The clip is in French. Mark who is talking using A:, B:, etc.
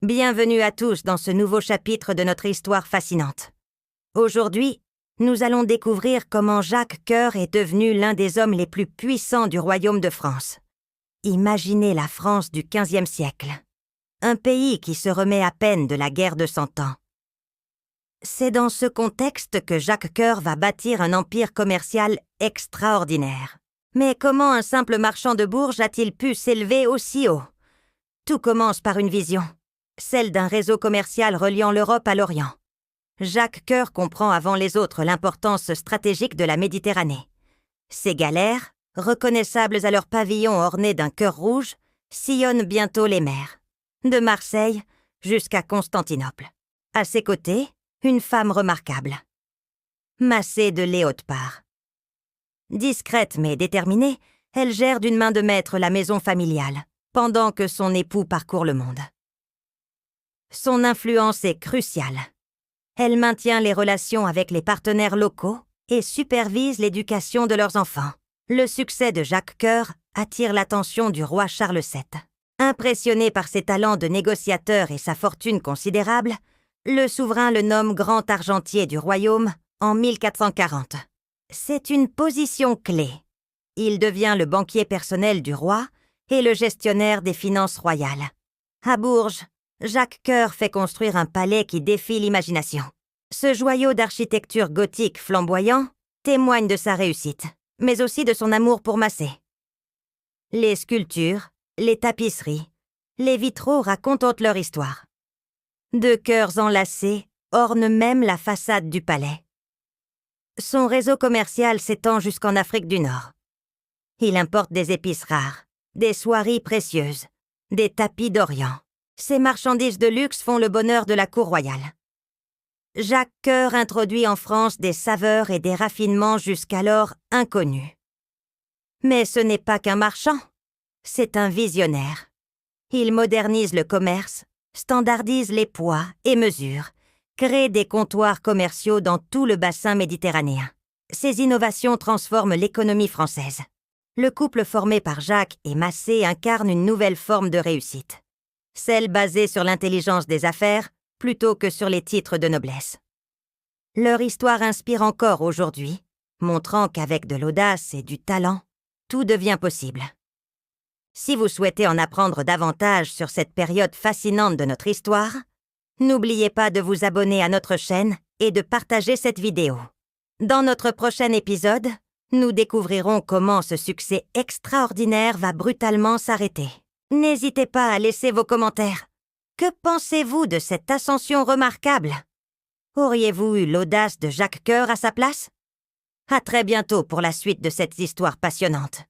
A: Bienvenue à tous dans ce nouveau chapitre de notre histoire fascinante. Aujourd'hui, nous allons découvrir comment Jacques Coeur est devenu l'un des hommes les plus puissants du royaume de France. Imaginez la France du XVe siècle. Un pays qui se remet à peine de la guerre de 100 ans. C'est dans ce contexte que Jacques Coeur va bâtir un empire commercial extraordinaire. Mais comment un simple marchand de Bourges a-t-il pu s'élever aussi haut? Tout commence par une vision, celle d'un réseau commercial reliant l'Europe à l'Orient. Jacques Coeur comprend avant les autres l'importance stratégique de la Méditerranée. Ces galères, reconnaissables à leur pavillon orné d'un cœur rouge, sillonnent bientôt les mers, de Marseille jusqu'à Constantinople. À ses côtés, une femme remarquable, Massé de Léotpart. Discrète mais déterminée, elle gère d'une main de maître la maison familiale, pendant que son époux parcourt le monde. Son influence est cruciale. Elle maintient les relations avec les partenaires locaux et supervise l'éducation de leurs enfants. Le succès de Jacques Coeur attire l'attention du roi Charles VII. Impressionné par ses talents de négociateur et sa fortune considérable, le souverain le nomme grand argentier du royaume en 1440. C'est une position clé. Il devient le banquier personnel du roi et le gestionnaire des finances royales. À Bourges, Jacques Coeur fait construire un palais qui défie l'imagination. Ce joyau d'architecture gothique flamboyant témoigne de sa réussite, mais aussi de son amour pour Massé. Les sculptures, les tapisseries, les vitraux racontent leur histoire. Deux cœurs enlacés ornent même la façade du palais. Son réseau commercial s'étend jusqu'en Afrique du Nord. Il importe des épices rares, des soieries précieuses, des tapis d'Orient. Ces marchandises de luxe font le bonheur de la cour royale. Jacques Coeur introduit en France des saveurs et des raffinements jusqu'alors inconnus. Mais ce n'est pas qu'un marchand, c'est un visionnaire. Il modernise le commerce, standardise les poids et mesures, crée des comptoirs commerciaux dans tout le bassin méditerranéen. Ces innovations transforment l'économie française. Le couple formé par Jacques et Massé incarne une nouvelle forme de réussite. Celle basée sur l'intelligence des affaires plutôt que sur les titres de noblesse. Leur histoire inspire encore aujourd'hui, montrant qu'avec de l'audace et du talent, tout devient possible. Si vous souhaitez en apprendre davantage sur cette période fascinante de notre histoire, n'oubliez pas de vous abonner à notre chaîne et de partager cette vidéo. Dans notre prochain épisode, nous découvrirons comment ce succès extraordinaire va brutalement s'arrêter. N'hésitez pas à laisser vos commentaires. Que pensez-vous de cette ascension remarquable? Auriez-vous eu l'audace de Jacques Coeur à sa place? À très bientôt pour la suite de cette histoire passionnante.